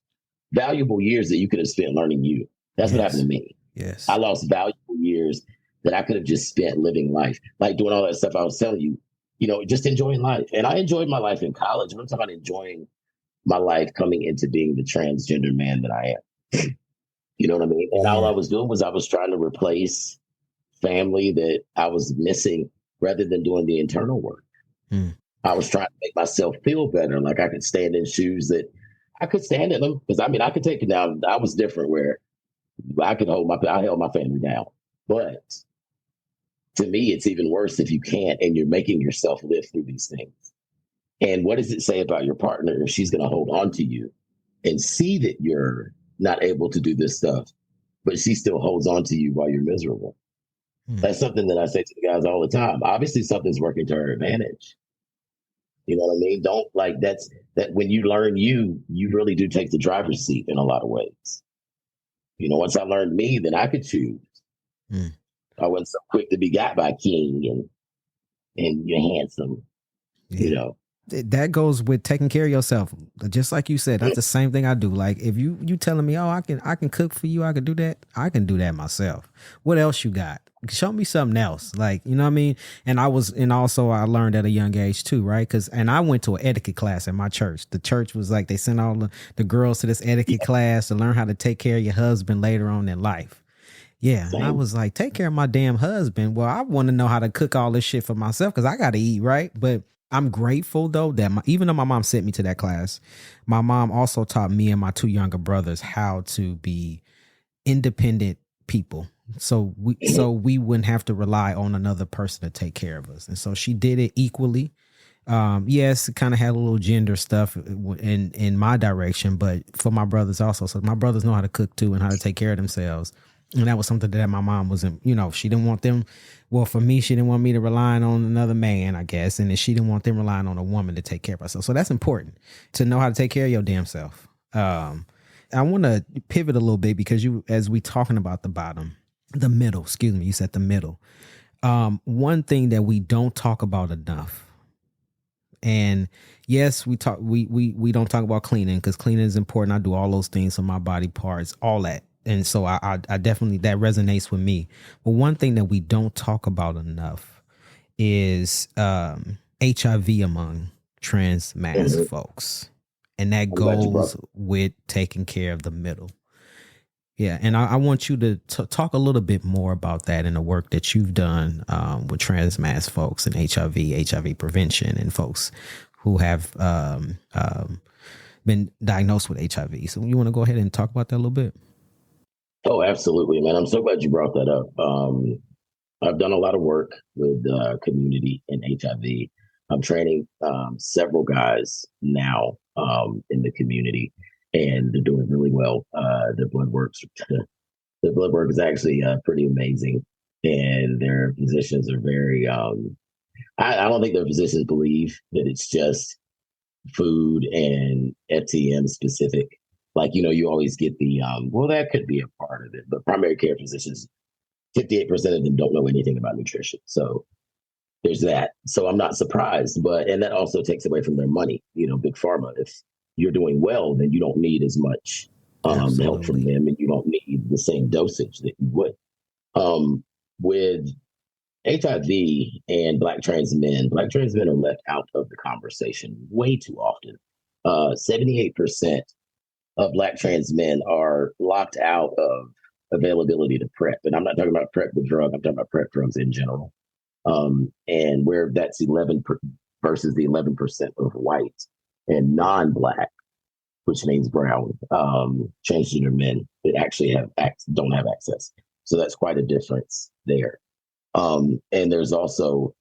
valuable years that you could have spent learning you. That's what happened to me. Yes. I lost valuable years that I could have just spent living life, like doing all that stuff I was telling you, just enjoying life. And I enjoyed my life in college. I'm talking about enjoying my life coming into being the transgender man that I am. You know what I mean? And all I was doing was I was trying to replace family that I was missing rather than doing the internal work. I was trying to make myself feel better, like I could stand in shoes that I could stand in them. Because I could take it down. I was different where I held my family down. But to me, it's even worse if you can't and you're making yourself live through these things. And what does it say about your partner if she's going to hold on to you and see that you're not able to do this stuff, but she still holds on to you while you're miserable? That's something that I say to the guys all the time. Obviously, something's working to her advantage. You know what I mean? That when you learn you really do take the driver's seat in a lot of ways. Once I learned me, then I could choose. I wasn't so quick to be got by king and you're handsome, That goes with taking care of yourself. Just like you said, that's the same thing I do. Like if you telling me, oh, I can cook for you, I can do that. I can do that myself. What else you got? Show me something else. Like, you know what I mean? And also I learned at a young age too, right? And I went to an etiquette class at my church. The church was like, they sent all the girls to this etiquette class to learn how to take care of your husband later on in life. Yeah. And I was like, take care of my damn husband. Well, I want to know how to cook all this shit for myself because I got to eat, right? But I'm grateful though that even though my mom sent me to that class, my mom also taught me and my two younger brothers how to be independent people. So we wouldn't have to rely on another person to take care of us. And so she did it equally. Yes, it kind of had a little gender stuff in my direction, but for my brothers also. So my brothers know how to cook too and how to take care of themselves. And that was something that my mom wasn't, she didn't want them. Well, for me, she didn't want me to rely on another man, I guess. And then she didn't want them relying on a woman to take care of herself. So that's important to know how to take care of your damn self. I want to pivot a little bit because as we talking about the middle, you said the middle. One thing that we don't talk about enough. And yes, we don't talk about cleaning because cleaning is important. I do all those things on my body parts, all that. And so I definitely, that resonates with me. But one thing that we don't talk about enough is HIV among trans mass folks. And that goes with taking care of the middle. Yeah. And I want you to talk a little bit more about that in the work that you've done with trans mass folks and HIV prevention and folks who have been diagnosed with HIV. So you want to go ahead and talk about that a little bit? Oh, absolutely, man. I'm so glad you brought that up. I've done a lot of work with the community in HIV. I'm training several guys now in the community, and they're doing really well. Their blood work is actually pretty amazing, and their physicians are very. I don't think their physicians believe that it's just food and FTM specific. Like, you always get the, well, that could be a part of it, but primary care physicians, 58% of them don't know anything about nutrition. So there's that. So I'm not surprised, and that also takes away from their money, big pharma. If you're doing well, then you don't need as much help from them and you don't need the same dosage that you would. With HIV and Black trans men are left out of the conversation way too often. 78% of Black trans men are locked out of availability to PrEP. And I'm not talking about PrEP the drug, I'm talking about PrEP drugs in general. And where that's 11 versus the 11% of white and non-Black, which means brown, transgender men that actually don't have access. So that's quite a difference there. And there's also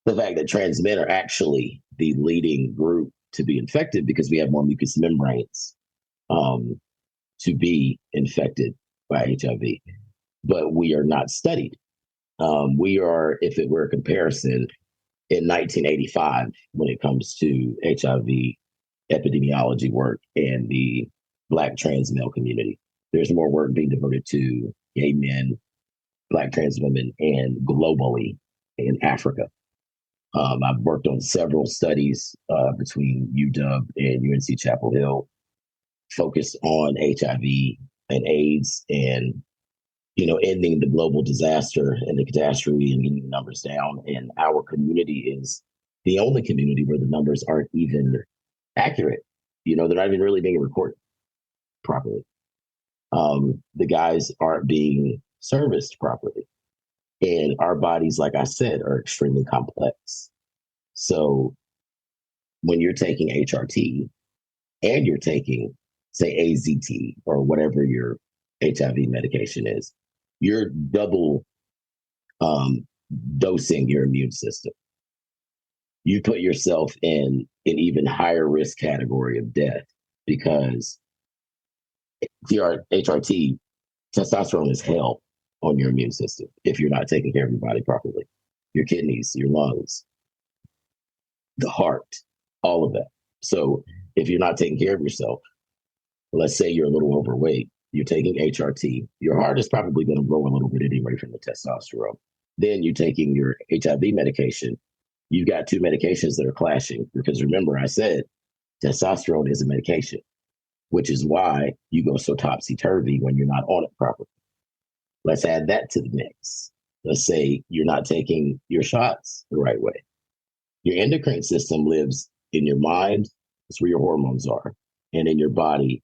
the fact that trans men are actually the leading group to be infected because we have more mucous membranes to be infected by HIV, but we are not studied. We are, if it were a comparison, in 1985 when it comes to HIV epidemiology work and the Black trans male community. there's more work being devoted to gay men, Black trans women, and globally in Africa. I've worked on several studies between UW and UNC Chapel Hill, focused on HIV and AIDS, and ending the global disaster and the catastrophe and getting the numbers down. And our community is the only community where the numbers aren't even accurate. They're not even really being recorded properly. The guys aren't being serviced properly. And our bodies, like I said, are extremely complex. So when you're taking HRT and you're taking, say, AZT or whatever your HIV medication is, you're double dosing your immune system. You put yourself in an even higher risk category of death because HRT, testosterone is hell on your immune system if you're not taking care of your body properly. Your kidneys, your lungs, the heart, all of that. So if you're not taking care of yourself, let's say you're a little overweight, you're taking HRT, your heart is probably going to grow a little bit anyway from the testosterone. Then you're taking your HIV medication. You've got two medications that are clashing because remember I said testosterone is a medication, which is why you go so topsy-turvy when you're not on it properly. Let's add that to the mix. Let's say you're not taking your shots the right way. Your endocrine system lives in your mind, that's where your hormones are, and in your body,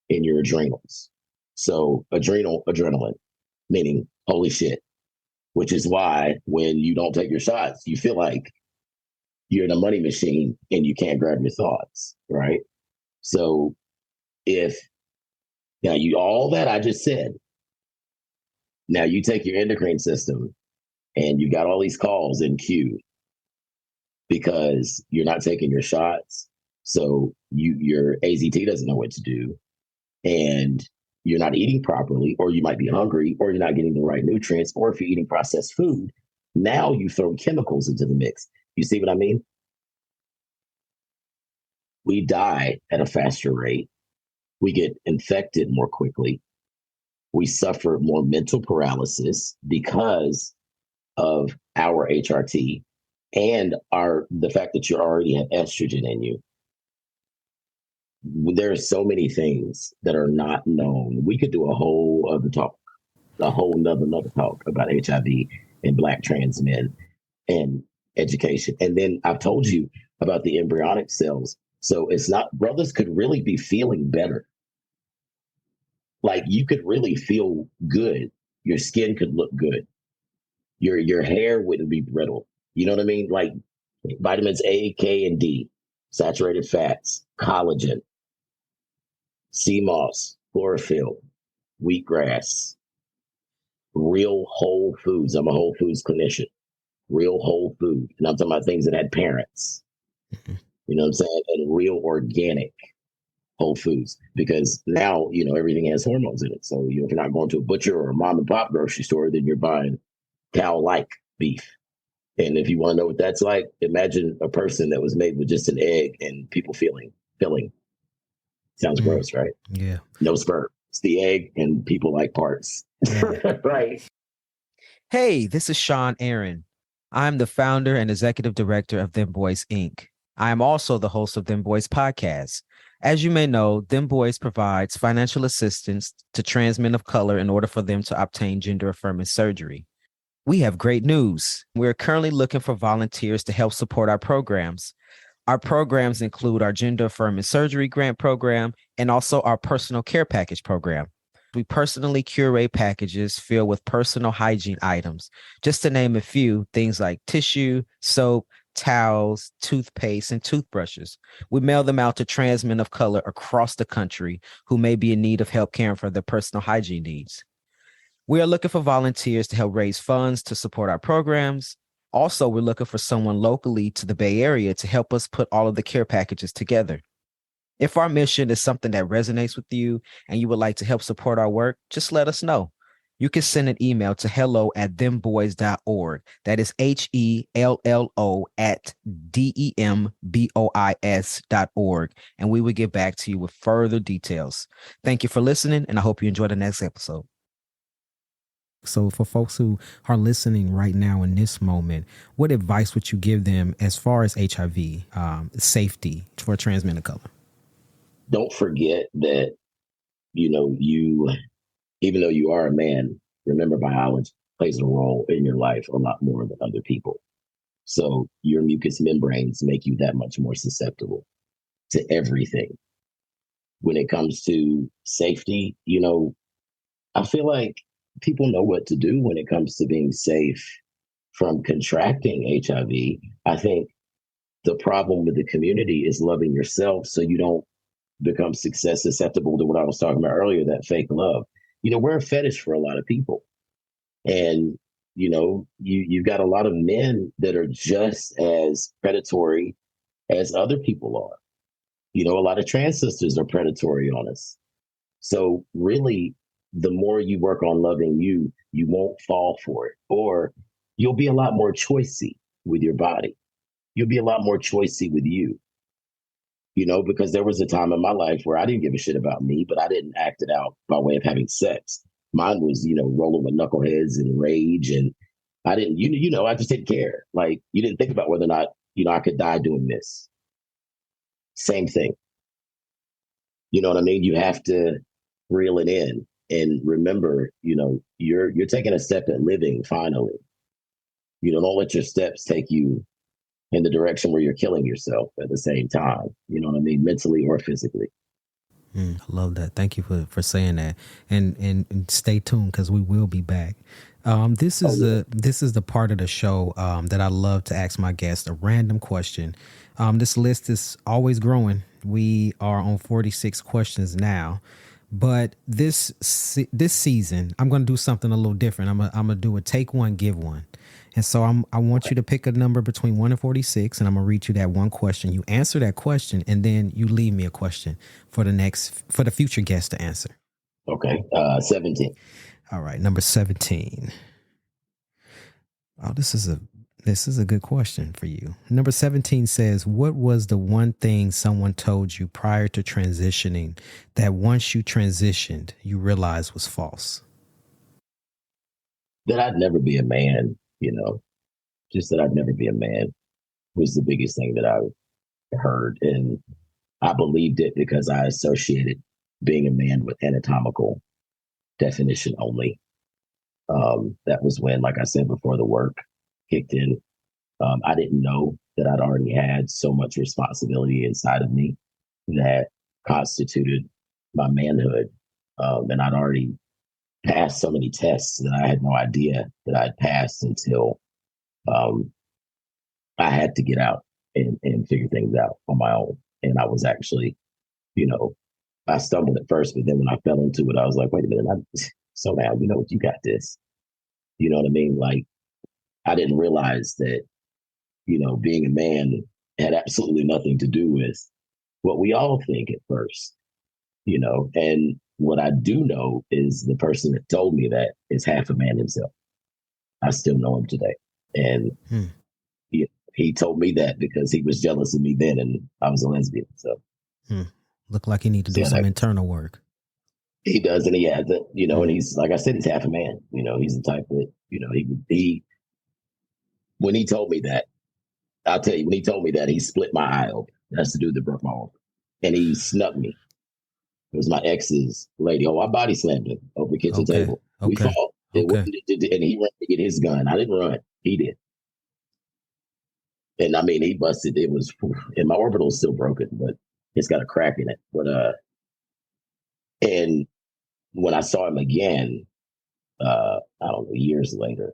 in your adrenals. So adrenaline, meaning holy shit, which is why when you don't take your shots, you feel like you're in a money machine and you can't grab your thoughts, right? So all that I just said, now you take your endocrine system and you got all these calls in queue because you're not taking your shots. So your AZT doesn't know what to do and you're not eating properly, or you might be hungry, or you're not getting the right nutrients, or if you're eating processed food, now you throw chemicals into the mix. You see what I mean? We die at a faster rate. We get infected more quickly. We suffer more mental paralysis because of our HRT and the fact that you already have estrogen in you. There are so many things that are not known. We could do a whole other talk, another talk about HIV and Black trans men and education. And then I've told you about the embryonic cells. So it's not, brothers could really be feeling better. Like you could really feel good. Your skin could look good. Your hair wouldn't be brittle. You know what I mean? Like vitamins A, K, and D, saturated fats, collagen, sea moss, chlorophyll, wheatgrass, real whole foods. I'm a whole foods clinician. Real whole food. And I'm talking about things that had parents. You know what I'm saying? And real organic whole foods. Because now, everything has hormones in it. So if you're not going to a butcher or a mom and pop grocery store, then you're buying cow-like beef. And if you want to know what that's like, imagine a person that was made with just an egg and people filling. Sounds gross, right? Yeah. No sperm. It's the egg and people like parts. Yeah. Right. Hey, this is Sean Aaron. I'm the founder and executive director of Dem Bois Inc. I am also the host of Dem Bois Podcast. As you may know, Dem Bois provides financial assistance to trans men of color in order for them to obtain gender-affirming surgery. We have great news. We're currently looking for volunteers to help support our programs. Our programs include our gender-affirming surgery grant program and also our personal care package program. We personally curate packages filled with personal hygiene items. Just to name a few, things like tissue, soap, towels, toothpaste, and toothbrushes. We mail them out to trans men of color across the country who may be in need of help caring for their personal hygiene needs. We are looking for volunteers to help raise funds to support our programs. Also, we're looking for someone locally to the Bay Area to help us put all of the care packages together. If our mission is something that resonates with you and you would like to help support our work, just let us know. you can send an email to hello@dembois.org. That is HELLO@DEMBOIS.org. And we will get back to you with further details. Thank you for listening, and I hope you enjoy the next episode. So for folks who are listening right now in this moment, what advice would you give them as far as HIV safety for trans men of color? Don't forget that, you, even though you are a man, remember biology plays a role in your life a lot more than other people. So your mucous membranes make you that much more susceptible to everything. When it comes to safety, I feel like people know what to do when it comes to being safe from contracting HIV. I think the problem with the community is loving yourself so you don't become susceptible to what I was talking about earlier, that fake love. We're a fetish for a lot of people. And, you've got a lot of men that are just as predatory as other people are. A lot of trans sisters are predatory on us. So really, the more you work on loving you, you won't fall for it, or you'll be a lot more choicey with your body. You'll be a lot more choicey with you, because there was a time in my life where I didn't give a shit about me, but I didn't act it out by way of having sex. Mine was, rolling with knuckleheads and rage. And I didn't, I just didn't care. Like, you didn't think about whether or not, I could die doing this. Same thing. You know what I mean? You have to reel it in. And remember, you're taking a step at living finally. Don't let your steps take you in the direction where you're killing yourself at the same time. You know what I mean? Mentally or physically. I love that. Thank you for saying that. And stay tuned, because we will be back. This is the part of the show that I love to ask my guests a random question. This list is always growing. We are on 46 questions now. But this season, I'm going to do something a little different. I'm going to do a take one, give one. And so I want you to pick a number between 1 and 46, and I'm going to read you that one question. You answer that question, and then you leave me a question for the future guest to answer. Okay. 17. All right. Number 17. Oh, this is a good question for you. Number 17 says, what was the one thing someone told you prior to transitioning that once you transitioned, you realized was false? That I'd never be a man, just that I'd never be a man was the biggest thing that I heard. And I believed it because I associated being a man with anatomical definition only. That was when, like I said before, the work kicked in. I didn't know that I'd already had so much responsibility inside of me that constituted my manhood. And I'd already passed so many tests that I had no idea that I'd passed until I had to get out and figure things out on my own. And I was actually, I stumbled at first, but then when I fell into it, I was like, wait a minute, so now, you got this. You know what I mean? Like, I didn't realize that, being a man had absolutely nothing to do with what we all think at first, and what I do know is the person that told me that is half a man himself. I still know him today. And he told me that because he was jealous of me then, and I was a lesbian. So look like he need to do some internal work. He does, and he has it, and he's, like I said, he's half a man. He's the type that, he when he told me that, I'll tell you, when he told me that, he split my eye open. That's the dude that broke my arm. And he snuck me. It was my ex's lady. Oh, I body slammed him over the kitchen table. We fought. And he ran to get his gun. I didn't run. He did. And I mean, he busted. It was, and my orbital is still broken, but it's got a crack in it. But, and when I saw him again, I don't know, years later,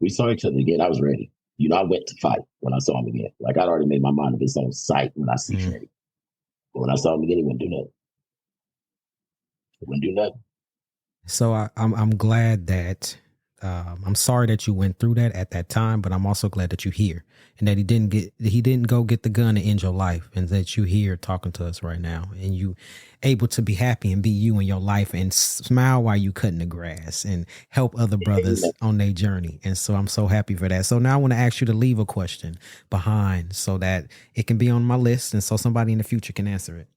we saw each other again. I was ready. I went to fight when I saw him again. Like, I'd already made my mind up. It's on sight when I see Freddie. But when I saw him again, he wouldn't do nothing. He wouldn't do nothing. So I'm glad that I'm sorry that you went through that at that time, but I'm also glad that you're here and that he didn't go get the gun to end your life, and that you're here talking to us right now, and you able to be happy and be you in your life and smile while you cutting the grass and help other brothers on their journey. And so I'm so happy for that. So now I want to ask you to leave a question behind so that it can be on my list, and so somebody in the future can answer it.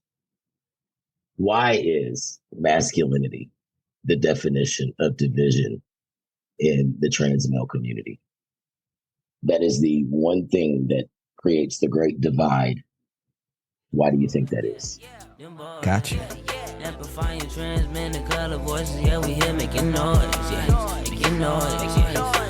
Why is masculinity the definition of division in the trans male community? That is the one thing that creates the great divide. Why do you think that is? Gotcha. Amplifying, transmitting color voices, yeah, we here making noise, yeah, making noise, yeah.